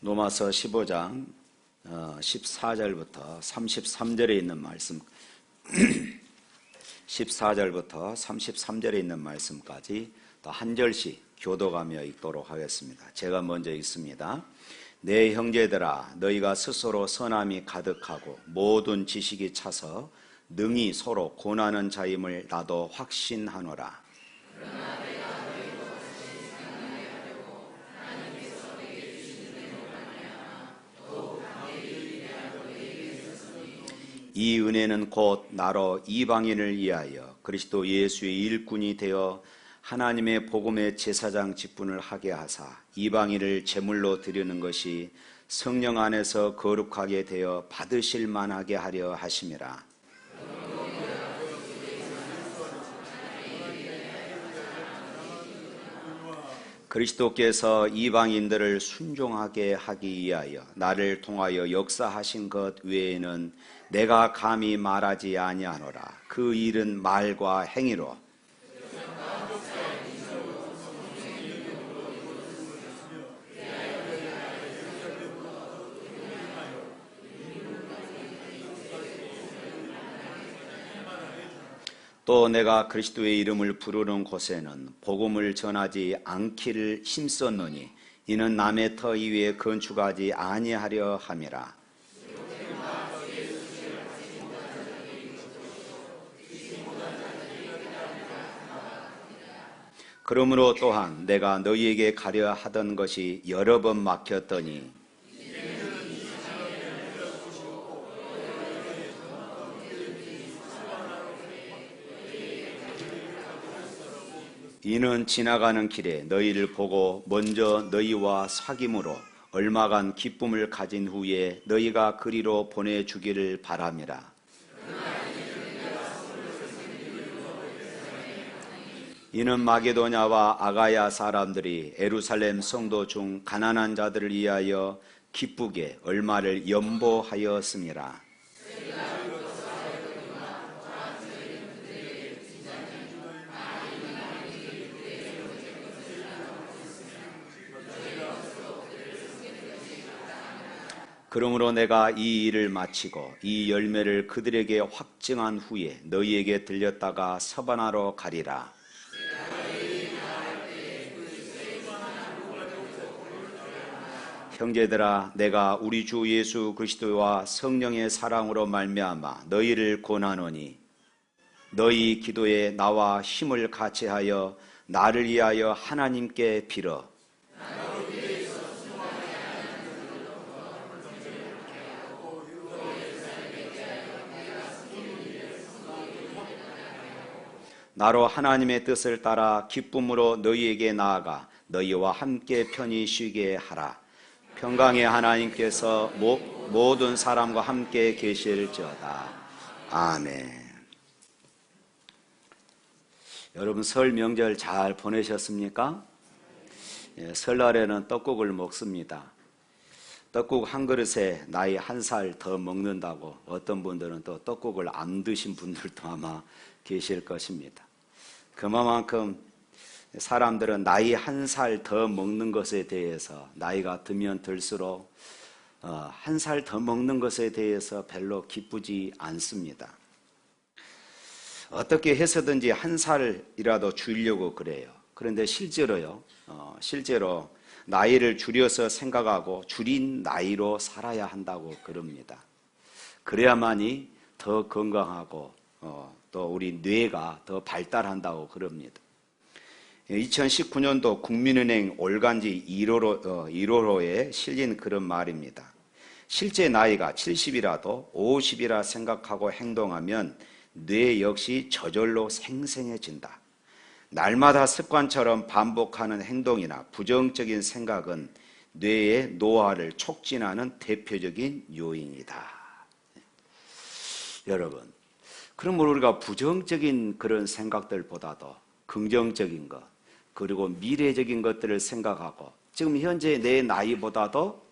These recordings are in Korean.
로마서 15장 14절부터 33절에 있는 말씀 14절부터 33절에 있는 말씀까지 또 한 절씩 교도하며 읽도록 하겠습니다. 제가 먼저 읽습니다. 내 형제들아, 너희가 스스로 선함이 가득하고 모든 지식이 차서 능히 서로 고난하는 자임을 나도 확신하노라. 이 은혜는 곧 나로 이방인을 위하여 그리스도 예수의 일꾼이 되어 하나님의 복음의 제사장 직분을 하게 하사 이방인을 제물로 드리는 것이 성령 안에서 거룩하게 되어 받으실 만하게 하려 하심이라. 그리스도께서 이방인들을 순종하게 하기 위하여 나를 통하여 역사하신 것 외에는 내가 감히 말하지 아니하노라. 그 일은 말과 행위로 또 내가 그리스도의 이름을 부르는 곳에는 복음을 전하지 않기를 힘썼노니 이는 남의 터 위에 건축하지 아니하려 함이라. 그러므로 또한 내가 너희에게 가려 하던 것이 여러 번 막혔더니 이는 지나가는 길에 너희를 보고 먼저 너희와 사귐으로 얼마간 기쁨을 가진 후에 너희가 그리로 보내주기를 바람이라. 이는 마게도냐와 아가야 사람들이 예루살렘 성도 중 가난한 자들을 위하여 기쁘게 얼마를 연보하였음이라. 그러므로 내가 이 일을 마치고 이 열매를 그들에게 확증한 후에 너희에게 들렸다가 서바나로 가리라. 형제들아, 내가 우리 주 예수 그리스도와 성령의 사랑으로 말미암아 너희를 권하노니 너희 기도에 나와 힘을 같이하여 나를 위하여 하나님께 빌어 나로 하나님의 뜻을 따라 기쁨으로 너희에게 나아가 너희와 함께 편히 쉬게 하라. 평강의 하나님께서 모든 사람과 함께 계실지어다. 아멘. 여러분 설 명절 잘 보내셨습니까? 설날에는 떡국을 먹습니다. 떡국 한 그릇에 나이 한 살 더 먹는다고 어떤 분들은 또 떡국을 안 드신 분들도 아마 계실 것입니다. 그만큼 사람들은 나이 한 살 더 먹는 것에 대해서 나이가 들면 들수록 한 살 더 먹는 것에 대해서 별로 기쁘지 않습니다. 어떻게 해서든지 한 살이라도 줄이려고 그래요. 그런데 실제로 나이를 줄여서 생각하고 줄인 나이로 살아야 한다고 그럽니다. 그래야만이 더 건강하고 또 우리 뇌가 더 발달한다고 그럽니다. 2019년도 국민은행 올간지 1호로에 실린 그런 말입니다. 실제 나이가 70이라도 50이라 생각하고 행동하면 뇌 역시 저절로 생생해진다. 날마다 습관처럼 반복하는 행동이나 부정적인 생각은 뇌의 노화를 촉진하는 대표적인 요인이다. 여러분, 그럼 우리가 부정적인 그런 생각들보다도 긍정적인 것, 그리고 미래적인 것들을 생각하고 지금 현재 내 나이보다도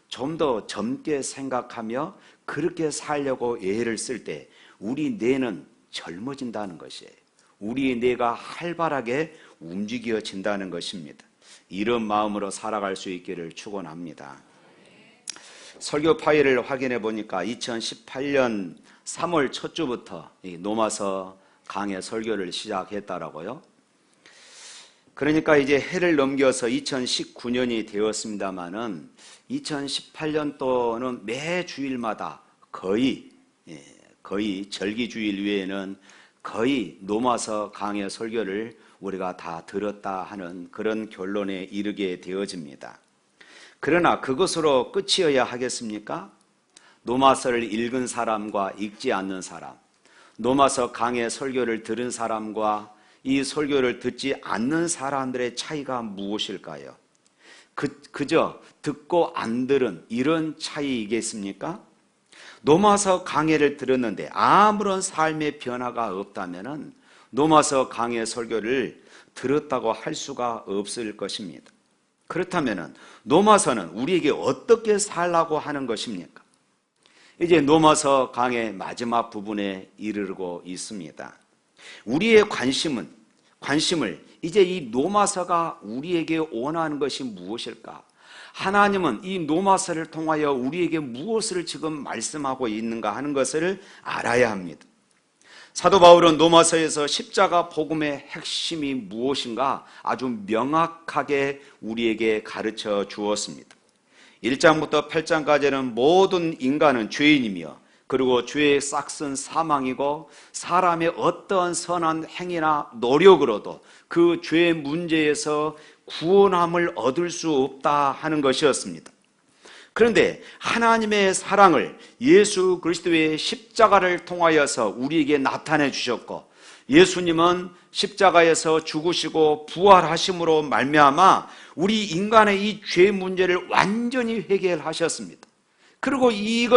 좀 더 젊게 생각하며 그렇게 살려고 애를 쓸 때 우리 뇌는 젊어진다는 것이에요. 우리 뇌가 활발하게 움직여진다는 것입니다. 이런 마음으로 살아갈 수 있기를 축원합니다. 설교 파일을 확인해 보니까 2018년 3월 첫 주부터 이 노마서 강해 설교를 시작했다라고요. 그러니까 이제 해를 넘겨서 2019년이 되었습니다마는 2018년도는 매 주일마다 거의 절기주일 외에는 거의 노마서 강해 설교를 우리가 다 들었다 하는 그런 결론에 이르게 되어집니다. 그러나 그것으로 끝이어야 하겠습니까? 노마서를 읽은 사람과 읽지 않는 사람, 노마서 강해 설교를 들은 사람과 이 설교를 듣지 않는 사람들의 차이가 무엇일까요? 그저 듣고 안 들은 이런 차이이겠습니까? 노마서 강해를 들었는데 아무런 삶의 변화가 없다면 노마서 강해 설교를 들었다고 할 수가 없을 것입니다. 그렇다면 노마서는 우리에게 어떻게 살라고 하는 것입니까? 이제 노마서 강의 마지막 부분에 이르고 있습니다. 우리의 관심을 이제 이 노마서가 우리에게 원하는 것이 무엇일까? 하나님은 이 노마서를 통하여 우리에게 무엇을 지금 말씀하고 있는가 하는 것을 알아야 합니다. 사도 바울은 노마서에서 십자가 복음의 핵심이 무엇인가 아주 명확하게 우리에게 가르쳐 주었습니다. 1장부터 8장까지는 모든 인간은 죄인이며 그리고 죄의 싹은 사망이고 사람의 어떠한 선한 행위나 노력으로도 그 죄의 문제에서 구원함을 얻을 수 없다 하는 것이었습니다. 그런데 하나님의 사랑을 예수 그리스도의 십자가를 통하여서 우리에게 나타내 주셨고 예수님은 십자가에서 죽으시고 부활하심으로 말미암아 우리 인간의 이 죄 문제를 완전히 해결하셨습니다. 그리고 이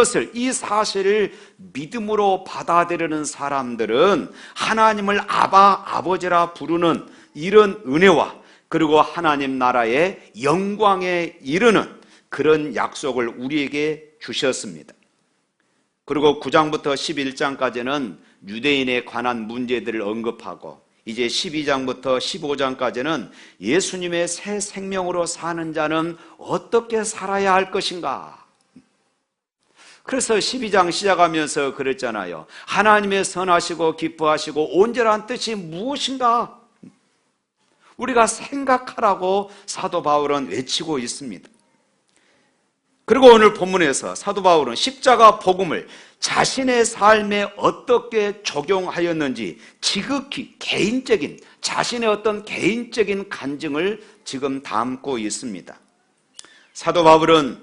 사실을 믿음으로 받아들이는 사람들은 하나님을 아버지라 부르는 이런 은혜와 그리고 하나님 나라의 영광에 이르는 그런 약속을 우리에게 주셨습니다. 그리고 9장부터 11장까지는 유대인에 관한 문제들을 언급하고 이제 12장부터 15장까지는 예수님의 새 생명으로 사는 자는 어떻게 살아야 할 것인가? 그래서 12장 시작하면서 그랬잖아요. 하나님의 선하시고 기뻐하시고 온전한 뜻이 무엇인가? 우리가 생각하라고 사도 바울은 외치고 있습니다. 그리고 오늘 본문에서 사도 바울은 십자가 복음을 자신의 삶에 어떻게 적용하였는지 지극히 개인적인 자신의 어떤 개인적인 간증을 지금 담고 있습니다. 사도 바울은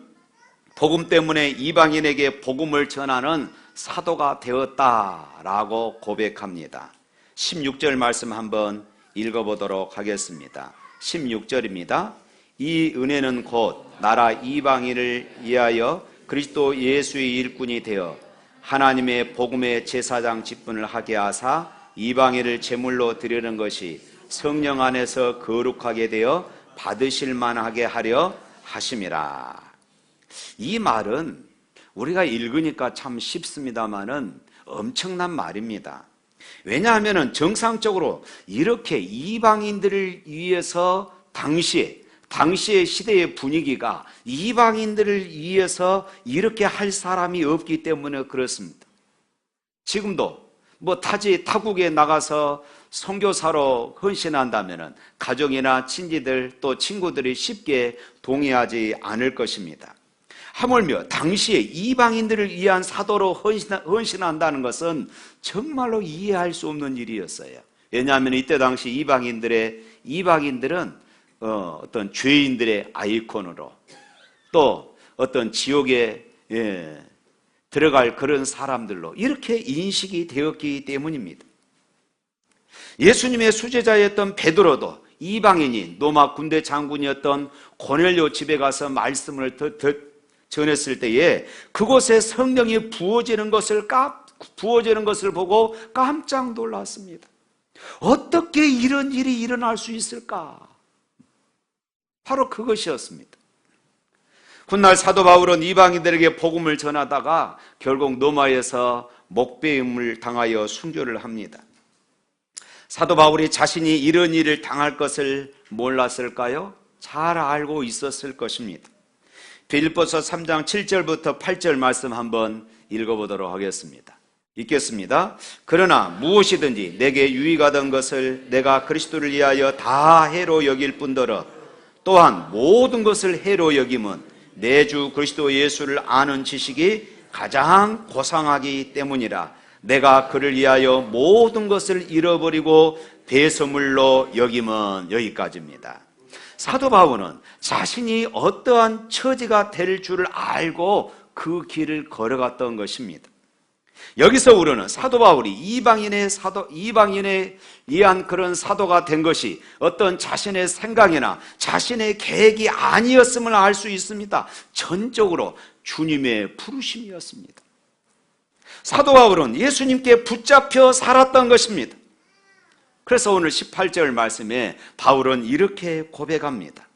복음 때문에 이방인에게 복음을 전하는 사도가 되었다라고 고백합니다. 16절 말씀 한번 읽어보도록 하겠습니다. 16절입니다. 이 은혜는 곧 나라 이방인을 위하여 그리스도 예수의 일꾼이 되어 하나님의 복음의 제사장 직분을 하게 하사 이방인을 제물로 드리는 것이 성령 안에서 거룩하게 되어 받으실 만하게 하려 하심이라. 이 말은 우리가 읽으니까 참 쉽습니다만은 엄청난 말입니다. 왜냐하면 정상적으로 이렇게 이방인들을 위해서 당시의 시대의 분위기가 이방인들을 위해서 이렇게 할 사람이 없기 때문에 그렇습니다. 지금도 타국에 나가서 선교사로 헌신한다면 가족이나 친지들 또 친구들이 쉽게 동의하지 않을 것입니다. 하물며 당시에 이방인들을 위한 사도로 헌신한다는 것은 정말로 이해할 수 없는 일이었어요. 왜냐하면 이때 당시 이방인들은 어떤 죄인들의 아이콘으로 또 어떤 지옥에 들어갈 그런 사람들로 이렇게 인식이 되었기 때문입니다. 예수님의 수제자였던 베드로도 이방인인 로마 군대 장군이었던 고넬료 집에 가서 말씀을 전했을 때에 그곳에 성령이 부어지는 것을 보고 깜짝 놀랐습니다. 어떻게 이런 일이 일어날 수 있을까? 바로 그것이었습니다. 훗날 사도 바울은 이방인들에게 복음을 전하다가 결국 로마에서 목배임을 당하여 순교를 합니다. 사도 바울이 자신이 이런 일을 당할 것을 몰랐을까요? 잘 알고 있었을 것입니다. 빌립보서 3장 7절부터 8절 말씀 한번 읽어보도록 하겠습니다. 읽겠습니다. 그러나 무엇이든지 내게 유익하던 것을 내가 그리스도를 위하여 다 해로 여길 뿐더러 또한 모든 것을 해로 여김은 내 주 그리스도 예수를 아는 지식이 가장 고상하기 때문이라. 내가 그를 위하여 모든 것을 잃어버리고 배설물로 여김은. 여기까지입니다. 사도 바울은 자신이 어떠한 처지가 될 줄을 알고 그 길을 걸어갔던 것입니다. 여기서 우리는 사도 바울이 이방인에 의한 그런 사도가 된 것이 어떤 자신의 생각이나 자신의 계획이 아니었음을 알 수 있습니다. 전적으로 주님의 부르심이었습니다. 사도 바울은 예수님께 붙잡혀 살았던 것입니다. 그래서 오늘 18절 말씀에 바울은 이렇게 고백합니다.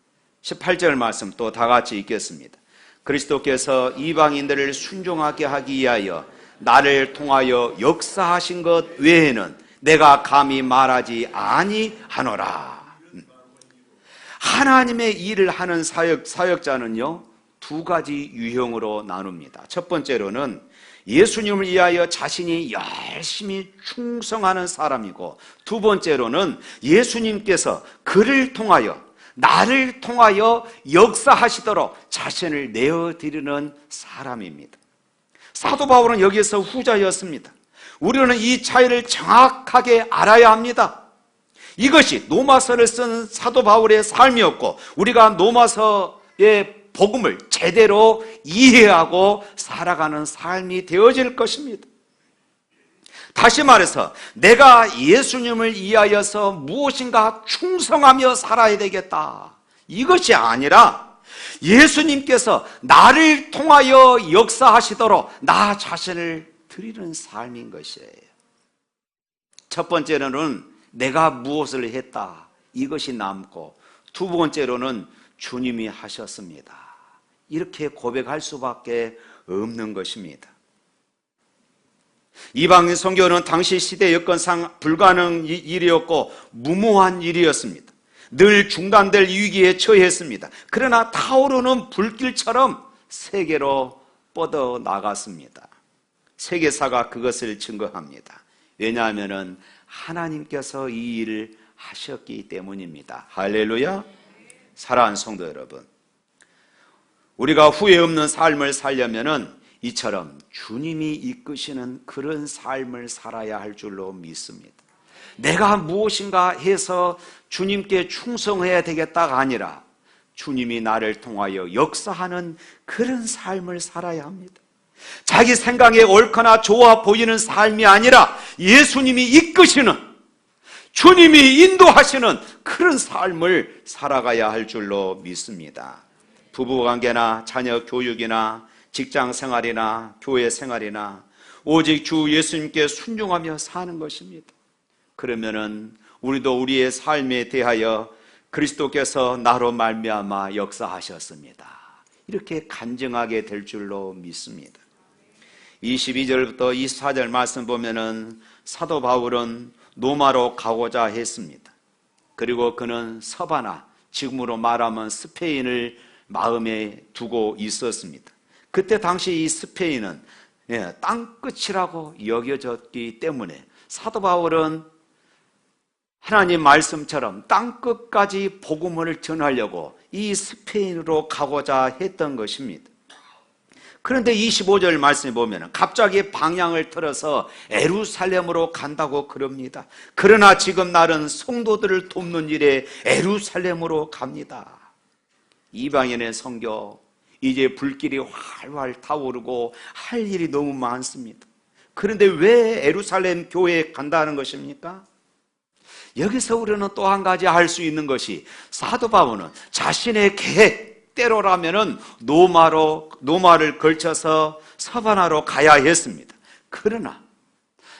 18절 말씀 또 다 같이 읽겠습니다. 그리스도께서 이방인들을 순종하게 하기 위하여 나를 통하여 역사하신 것 외에는 내가 감히 말하지 아니하노라. 하나님의 일을 하는 사역자는요, 두 가지 유형으로 나눕니다. 첫 번째로는 예수님을 위하여 자신이 열심히 충성하는 사람이고, 두 번째로는 예수님께서 그를 통하여 나를 통하여 역사하시도록 자신을 내어드리는 사람입니다. 사도 바울은 여기에서 후자였습니다. 우리는 이 차이를 정확하게 알아야 합니다. 이것이 로마서를 쓴 사도 바울의 삶이었고, 우리가 로마서의 복음을 제대로 이해하고 살아가는 삶이 되어질 것입니다. 다시 말해서 내가 예수님을 위하여서 무엇인가 충성하며 살아야 되겠다, 이것이 아니라 예수님께서 나를 통하여 역사하시도록 나 자신을 드리는 삶인 것이에요. 첫 번째로는 내가 무엇을 했다, 이것이 남고, 두 번째로는 주님이 하셨습니다, 이렇게 고백할 수밖에 없는 것입니다. 이방인 선교는 당시 시대 여건상 불가능 일이었고 무모한 일이었습니다. 늘 중단될 위기에 처했습니다. 그러나 타오르는 불길처럼 세계로 뻗어나갔습니다. 세계사가 그것을 증거합니다. 왜냐하면 하나님께서 이 일을 하셨기 때문입니다. 할렐루야. 사랑하는 성도 여러분, 우리가 후회 없는 삶을 살려면 이처럼 주님이 이끄시는 그런 삶을 살아야 할 줄로 믿습니다. 내가 무엇인가 해서 주님께 충성해야 되겠다가 아니라 주님이 나를 통하여 역사하는 그런 삶을 살아야 합니다. 자기 생각에 옳거나 좋아 보이는 삶이 아니라 예수님이 이끄시는, 주님이 인도하시는 그런 삶을 살아가야 할 줄로 믿습니다. 부부관계나 자녀 교육이나 직장 생활이나 교회 생활이나 오직 주 예수님께 순종하며 사는 것입니다. 그러면은 우리도 우리의 삶에 대하여 그리스도께서 나로 말미암아 역사하셨습니다, 이렇게 간증하게 될 줄로 믿습니다. 22절부터 24절 말씀 보면은 사도 바울은 로마로 가고자 했습니다. 그리고 그는 서바나, 지금으로 말하면 스페인을 마음에 두고 있었습니다. 그때 당시 이 스페인은 땅끝이라고 여겨졌기 때문에 사도 바울은 하나님 말씀처럼 땅끝까지 복음을 전하려고 이 스페인으로 가고자 했던 것입니다. 그런데 25절 말씀에 보면 갑자기 방향을 틀어서 예루살렘으로 간다고 그럽니다. 그러나 지금 나는 성도들을 돕는 일에 예루살렘으로 갑니다. 이방인의 선교, 이제 불길이 활활 타오르고 할 일이 너무 많습니다. 그런데 왜 예루살렘 교회에 간다는 것입니까? 여기서 우리는 또 한 가지 알 수 있는 것이, 사도 바울은 자신의 계획대로라면은 노마를 걸쳐서 서바나로 가야 했습니다. 그러나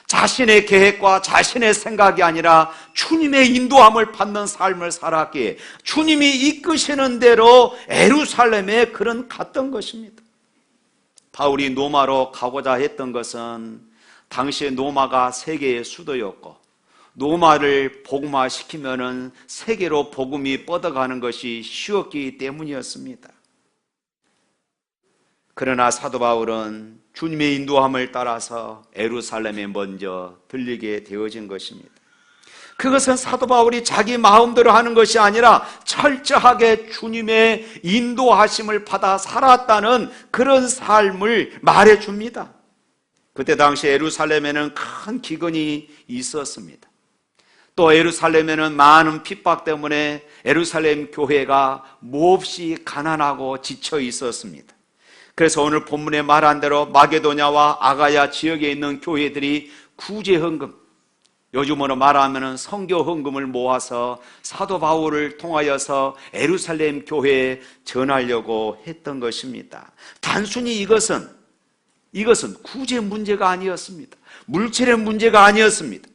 자신의 계획과 자신의 생각이 아니라 주님의 인도함을 받는 삶을 살았기에 주님이 이끄시는 대로 예루살렘에 그는 갔던 것입니다. 바울이 노마로 가고자 했던 것은 당시에 노마가 세계의 수도였고, 노마를 복음화시키면은 세계로 복음이 뻗어가는 것이 쉬웠기 때문이었습니다. 그러나 사도 바울은 주님의 인도함을 따라서 예루살렘에 먼저 들리게 되어진 것입니다. 그것은 사도 바울이 자기 마음대로 하는 것이 아니라 철저하게 주님의 인도하심을 받아 살았다는 그런 삶을 말해줍니다. 그때 당시 예루살렘에는 큰 기근이 있었습니다. 또 예루살렘에는 많은 핍박 때문에 예루살렘 교회가 몹시 가난하고 지쳐 있었습니다. 그래서 오늘 본문에 말한 대로 마게도냐와 아가야 지역에 있는 교회들이 구제헌금, 요즘으로 말하면 선교 헌금을 모아서 사도 바울을 통하여서 예루살렘 교회에 전하려고 했던 것입니다. 단순히 이것은 구제 문제가 아니었습니다. 물질의 문제가 아니었습니다.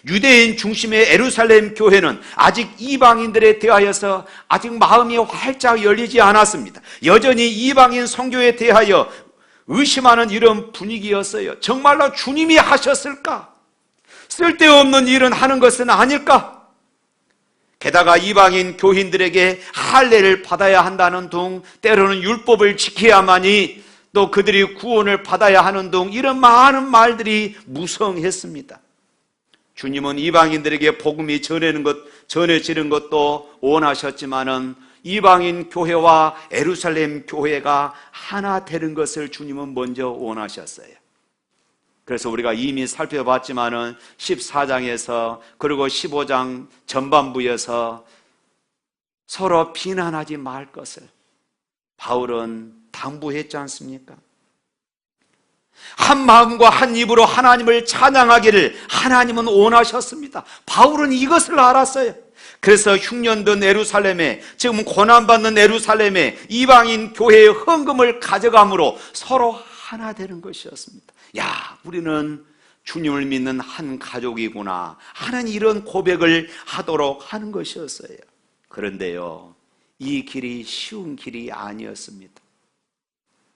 유대인 중심의 예루살렘 교회는 아직 이방인들에 대하여서 아직 마음이 활짝 열리지 않았습니다. 여전히 이방인 선교에 대하여 의심하는 이런 분위기였어요. 정말로 주님이 하셨을까? 쓸데없는 일은 하는 것은 아닐까? 게다가 이방인 교인들에게 할례를 받아야 한다는 둥, 때로는 율법을 지켜야만이 또 그들이 구원을 받아야 하는 둥, 이런 많은 말들이 무성했습니다. 주님은 이방인들에게 복음이 전해지는 것도 원하셨지만은 이방인 교회와 예루살렘 교회가 하나 되는 것을 주님은 먼저 원하셨어요. 그래서 우리가 이미 살펴봤지만은 14장에서 그리고 15장 전반부에서 서로 비난하지 말 것을 바울은 당부했지 않습니까? 한 마음과 한 입으로 하나님을 찬양하기를 하나님은 원하셨습니다. 바울은 이것을 알았어요. 그래서 흉년된 예루살렘에, 지금 고난받는 예루살렘에 이방인 교회의 헌금을 가져감으로 서로 하나 되는 것이었습니다. 야, 우리는 주님을 믿는 한 가족이구나 하는 이런 고백을 하도록 하는 것이었어요. 그런데요, 이 길이 쉬운 길이 아니었습니다.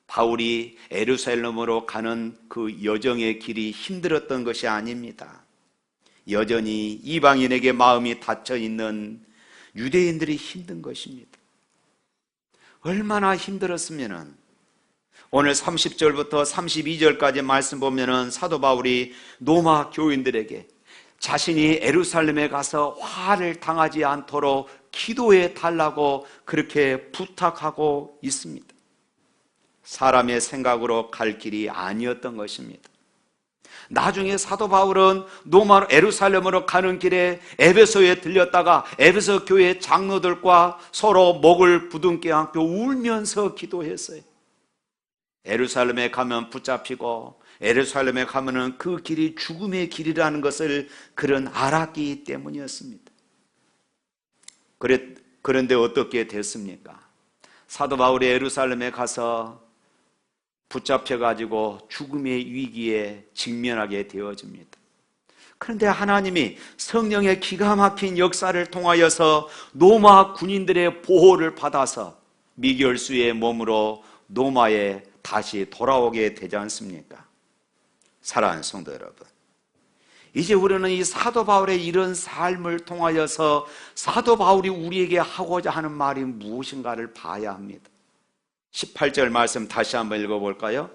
바울이 예루살렘으로 가는 그 여정의 길이 힘들었던 것이 아닙니다. 여전히 이방인에게 마음이 닫혀 있는 유대인들이 힘든 것입니다. 얼마나 힘들었으면은 오늘 30절부터 32절까지 말씀 보면은 사도 바울이 로마 교인들에게 자신이 예루살렘에 가서 화를 당하지 않도록 기도해 달라고 그렇게 부탁하고 있습니다. 사람의 생각으로 갈 길이 아니었던 것입니다. 나중에 사도 바울은 로마 예루살렘으로 가는 길에 에베소에 들렸다가 에베소 교회 장로들과 서로 목을 부둥켜 안고 울면서 기도했어요. 예루살렘에 가면 붙잡히고 예루살렘에 가면은 그 길이 죽음의 길이라는 것을 그는 알았기 때문이었습니다. 그런데 어떻게 됐습니까? 사도 바울이 예루살렘에 가서 붙잡혀가지고 죽음의 위기에 직면하게 되어집니다. 그런데 하나님이 성령의 기가 막힌 역사를 통하여서 로마 군인들의 보호를 받아서 미결수의 몸으로 로마에 다시 돌아오게 되지 않습니까? 사랑하는 성도 여러분, 이제 우리는 이 사도 바울의 이런 삶을 통하여서 사도 바울이 우리에게 하고자 하는 말이 무엇인가를 봐야 합니다. 18절 말씀 다시 한번 읽어볼까요?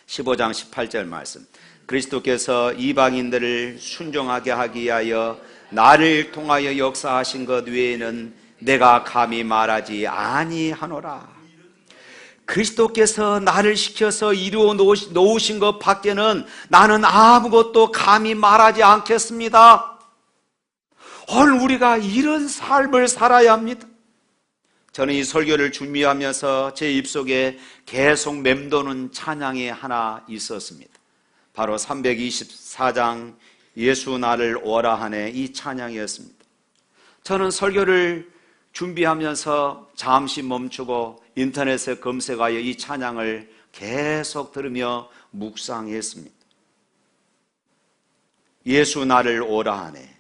15장 18절 말씀. 그리스도께서 이방인들을 순종하게 하기 위하여 나를 통하여 역사하신 것 외에는 내가 감히 말하지 아니하노라. 그리스도께서 나를 시켜서 이루어 놓으신 것 밖에는 나는 아무것도 감히 말하지 않겠습니다. 오늘 우리가 이런 삶을 살아야 합니다. 저는 이 설교를 준비하면서 제 입속에 계속 맴도는 찬양이 하나 있었습니다. 바로 324장 예수 나를 오라 하네, 이 찬양이었습니다. 저는 설교를 준비하면서 잠시 멈추고 인터넷에 검색하여 이 찬양을 계속 들으며 묵상했습니다. 예수 나를 오라 하네.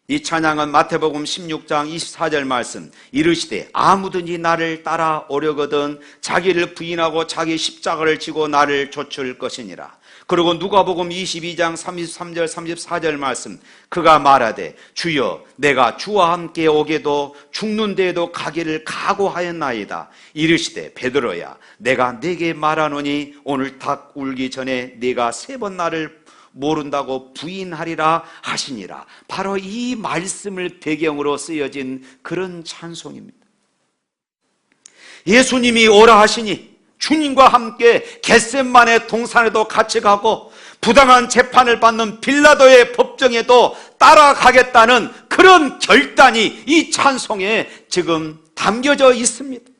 이 찬양은 마태복음 16장 24절 말씀, 이르시되 아무든지 나를 따라오려거든 자기를 부인하고 자기 십자가를 지고 나를 좇을 것이니라. 그리고 누가복음 22장 33절 34절 말씀, 그가 말하되 주여 내가 주와 함께 오게도 죽는 데에도 가기를 각오하였나이다. 이르시되 베드로야 내가 네게 말하노니 오늘 닭 울기 전에 네가 3번 나를 모른다고 부인하리라 하시니라. 바로 이 말씀을 배경으로 쓰여진 그런 찬송입니다. 예수님이 오라 하시니 주님과 함께 겟셋만의 동산에도 같이 가고 부당한 재판을 받는 빌라도의 법정에도 따라가겠다는 그런 결단이 이 찬송에 지금 담겨져 있습니다.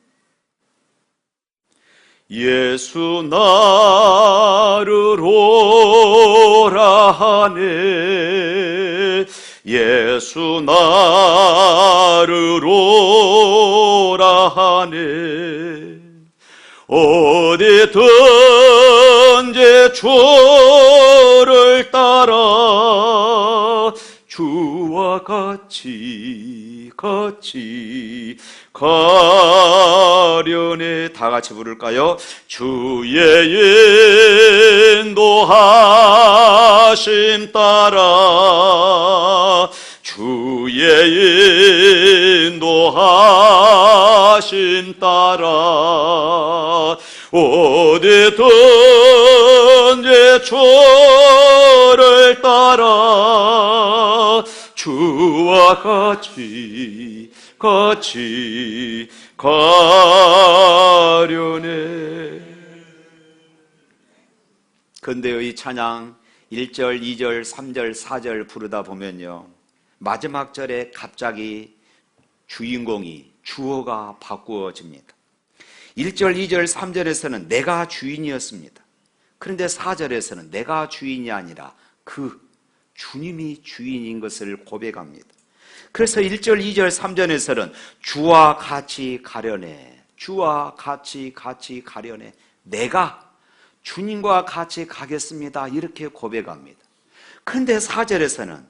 예수 나를 오라 하네, 예수 나를 오라 하네. 어디든지 주를 따라 주와 같이 가려네. 다 같이 부를까요? 주의 인도하심 따라 주의 인도하심 따라 어디든지 주를 따라 주와 같이 가려네. 근데요, 이 찬양 1절, 2절, 3절, 4절 부르다 보면요, 마지막 절에 갑자기 주인공이, 주어가 바꾸어집니다. 1절, 2절, 3절에서는 내가 주인이었습니다. 그런데 4절에서는 내가 주인이 아니라 그 주님이 주인인 것을 고백합니다. 그래서 1절, 2절, 3절에서는 주와 같이 가려네, 주와 같이 가려네, 내가 주님과 같이 가겠습니다, 이렇게 고백합니다. 그런데 4절에서는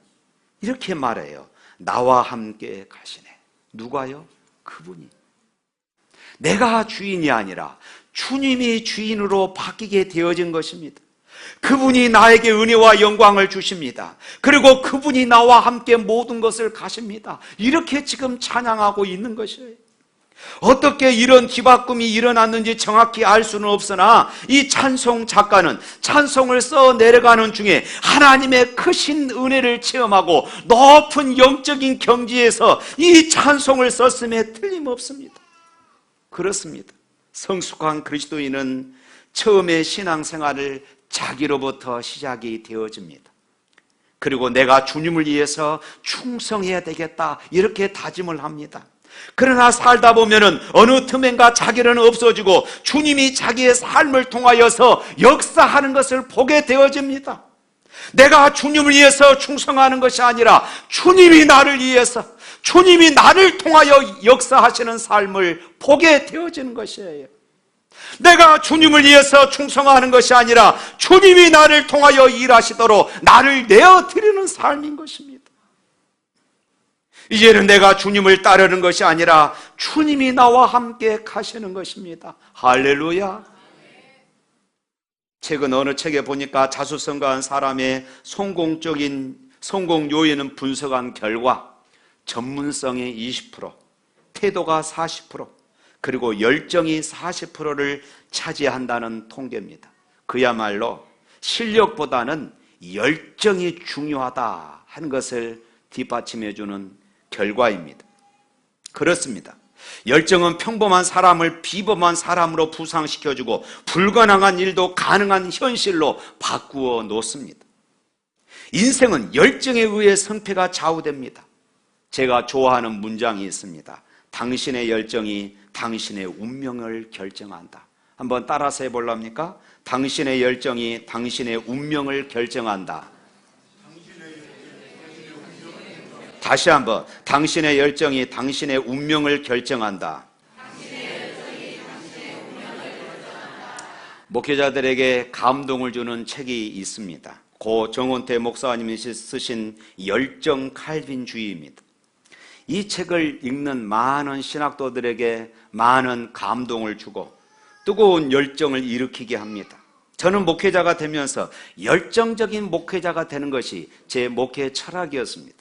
이렇게 말해요. 나와 함께 가시네. 누가요? 그분이. 내가 주인이 아니라 주님이 주인으로 바뀌게 되어진 것입니다. 그분이 나에게 은혜와 영광을 주십니다. 그리고 그분이 나와 함께 모든 것을 가십니다. 이렇게 지금 찬양하고 있는 것이에요. 어떻게 이런 기바꿈이 일어났는지 정확히 알 수는 없으나 이 찬송 작가는 찬송을 써 내려가는 중에 하나님의 크신 은혜를 체험하고 높은 영적인 경지에서 이 찬송을 썼음에 틀림없습니다. 그렇습니다. 성숙한 그리스도인은 처음에 신앙생활을 자기로부터 시작이 되어집니다. 그리고 내가 주님을 위해서 충성해야 되겠다, 이렇게 다짐을 합니다. 그러나 살다 보면은 어느 틈엔가 자기는 없어지고 주님이 자기의 삶을 통하여서 역사하는 것을 보게 되어집니다. 내가 주님을 위해서 충성하는 것이 아니라 주님이 나를 위해서, 주님이 나를 통하여 역사하시는 삶을 보게 되어지는 것이에요. 내가 주님을 위해서 충성하는 것이 아니라 주님이 나를 통하여 일하시도록 나를 내어드리는 삶인 것입니다. 이제는 내가 주님을 따르는 것이 아니라 주님이 나와 함께 가시는 것입니다. 할렐루야. 최근 어느 책에 보니까 자수성가한 사람의 성공 요인은 분석한 결과 전문성이 20%, 태도가 40%, 그리고 열정이 40%를 차지한다는 통계입니다. 그야말로 실력보다는 열정이 중요하다 하는 것을 뒷받침해주는 결과입니다. 그렇습니다. 열정은 평범한 사람을 비범한 사람으로 부상시켜주고 불가능한 일도 가능한 현실로 바꾸어 놓습니다. 인생은 열정에 의해 성패가 좌우됩니다. 제가 좋아하는 문장이 있습니다. 당신의 열정이 당신의 운명을 결정한다. 한번 따라서 해볼랍니까? 당신의 열정이 당신의 운명을 결정한다. 다시 한번, 당신의 열정이 당신의 운명을 결정한다. 목회자들에게 감동을 주는 책이 있습니다. 고 정원태 목사님이 쓰신 열정 칼빈주의입니다. 이 책을 읽는 많은 신학도들에게 많은 감동을 주고 뜨거운 열정을 일으키게 합니다. 저는 목회자가 되면서 열정적인 목회자가 되는 것이 제 목회 철학이었습니다.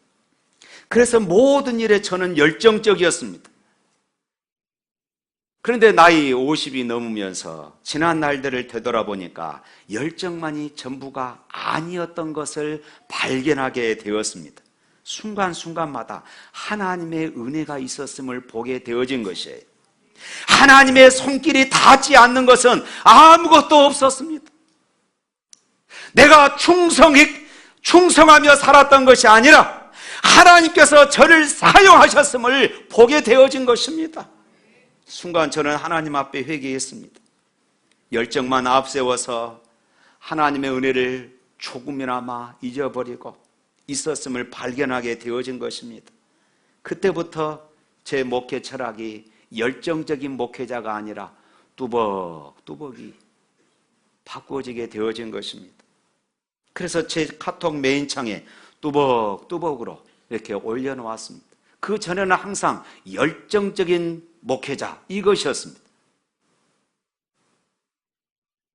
그래서 모든 일에 저는 열정적이었습니다. 그런데 나이 50이 넘으면서 지난 날들을 되돌아보니까 열정만이 전부가 아니었던 것을 발견하게 되었습니다. 순간순간마다 하나님의 은혜가 있었음을 보게 되어진 것이에요. 하나님의 손길이 닿지 않는 것은 아무것도 없었습니다. 내가 충성하며 살았던 것이 아니라 하나님께서 저를 사용하셨음을 보게 되어진 것입니다. 순간 저는 하나님 앞에 회개했습니다. 열정만 앞세워서 하나님의 은혜를 조금이나마 잊어버리고 있었음을 발견하게 되어진 것입니다. 그때부터 제 목회 철학이 열정적인 목회자가 아니라 뚜벅뚜벅이 바꾸어지게 되어진 것입니다. 그래서 제 카톡 메인창에 뚜벅뚜벅으로 이렇게 올려놓았습니다. 그 전에는 항상 열정적인 목회자 이것이었습니다.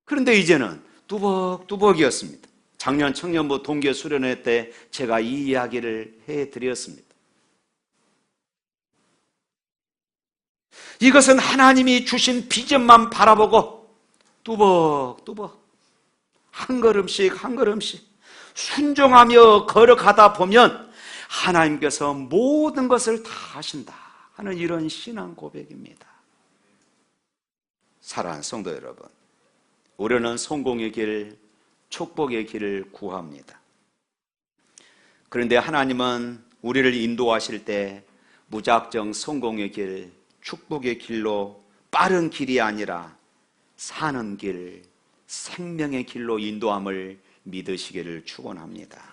그런데 이제는 뚜벅뚜벅이었습니다. 작년 청년부 동계 수련회 때 제가 이 이야기를 해드렸습니다. 이것은 하나님이 주신 비전만 바라보고 뚜벅뚜벅 한 걸음씩 한 걸음씩 순종하며 걸어가다 보면 하나님께서 모든 것을 다 하신다 하는 이런 신앙 고백입니다. 사랑하는 성도 여러분, 우리는 성공의 길, 축복의 길을 구합니다. 그런데 하나님은 우리를 인도하실 때 무작정 성공의 길, 축복의 길로 빠른 길이 아니라 사는 길, 생명의 길로 인도함을 믿으시기를 축원합니다.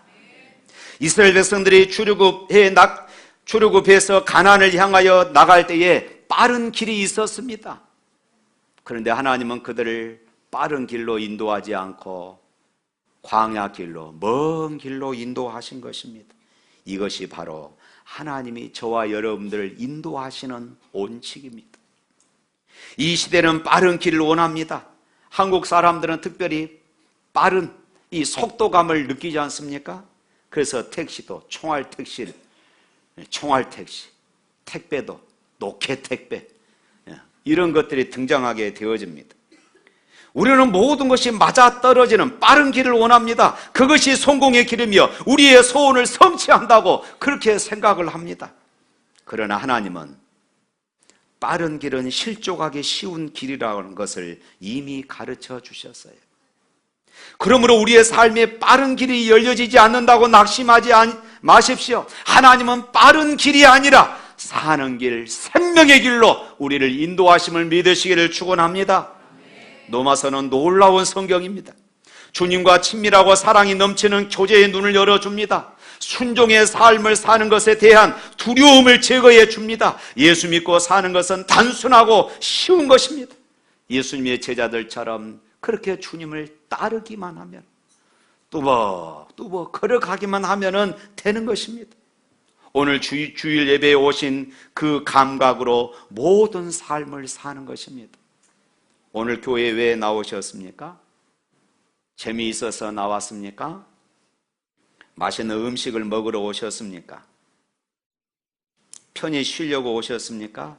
이스라엘 백성들이 출애굽해서 가나안을 향하여 나갈 때에 빠른 길이 있었습니다. 그런데 하나님은 그들을 빠른 길로 인도하지 않고 광야 길로, 먼 길로 인도하신 것입니다. 이것이 바로 하나님이 저와 여러분들을 인도하시는 원칙입니다. 이 시대는 빠른 길을 원합니다. 한국 사람들은 특별히 빠른 이 속도감을 느끼지 않습니까? 그래서 택시도 총알택시, 택배도 노케택배 이런 것들이 등장하게 되어집니다. 우리는 모든 것이 맞아떨어지는 빠른 길을 원합니다. 그것이 성공의 길이며 우리의 소원을 성취한다고 그렇게 생각을 합니다. 그러나 하나님은 빠른 길은 실족하기 쉬운 길이라는 것을 이미 가르쳐 주셨어요. 그러므로 우리의 삶에 빠른 길이 열려지지 않는다고 낙심하지 마십시오. 하나님은 빠른 길이 아니라 사는 길, 생명의 길로 우리를 인도하심을 믿으시기를 축원합니다. 로마서는 놀라운 성경입니다. 주님과 친밀하고 사랑이 넘치는 교제의 눈을 열어줍니다. 순종의 삶을 사는 것에 대한 두려움을 제거해 줍니다. 예수 믿고 사는 것은 단순하고 쉬운 것입니다. 예수님의 제자들처럼 그렇게 주님을 따르기만 하면, 뚜벅뚜벅 걸어가기만 하면 되는 것입니다. 오늘 주일 예배에 오신 그 감각으로 모든 삶을 사는 것입니다. 오늘 교회에 왜 나오셨습니까? 재미있어서 나왔습니까? 맛있는 음식을 먹으러 오셨습니까? 편히 쉬려고 오셨습니까?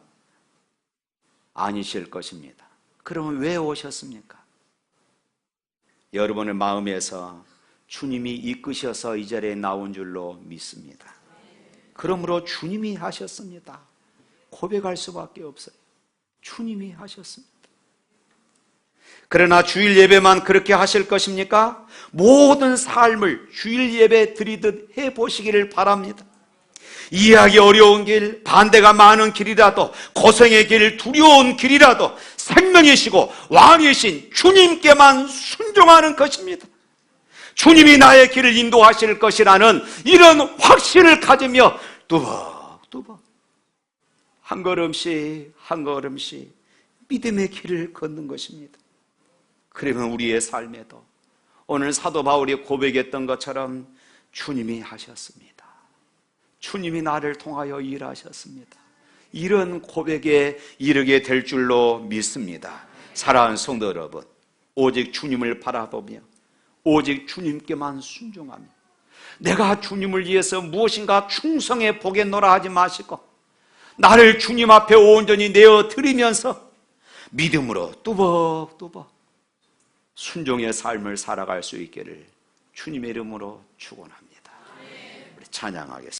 아니실 것입니다. 그러면 왜 오셨습니까? 여러분의 마음에서 주님이 이끄셔서 이 자리에 나온 줄로 믿습니다. 그러므로 주님이 하셨습니다. 고백할 수밖에 없어요. 주님이 하셨습니다. 그러나 주일 예배만 그렇게 하실 것입니까? 모든 삶을 주일 예배 드리듯 해보시기를 바랍니다. 이해하기 어려운 길, 반대가 많은 길이라도, 고생의 길, 두려운 길이라도 생명이시고 왕이신 주님께만 순종하는 것입니다. 주님이 나의 길을 인도하실 것이라는 이런 확신을 가지며 뚜벅뚜벅 한 걸음씩 한 걸음씩 믿음의 길을 걷는 것입니다. 그러면 우리의 삶에도 오늘 사도 바울이 고백했던 것처럼 주님이 하셨습니다. 주님이 나를 통하여 일하셨습니다. 이런 고백에 이르게 될 줄로 믿습니다. 사랑하는 성도 여러분, 오직 주님을 바라보며 오직 주님께만 순종하며 내가 주님을 위해서 무엇인가 충성해 보겠노라 하지 마시고 나를 주님 앞에 온전히 내어 드리면서 믿음으로 뚜벅뚜벅 순종의 삶을 살아갈 수 있기를 주님의 이름으로 축원합니다. 우리 찬양하겠습니다.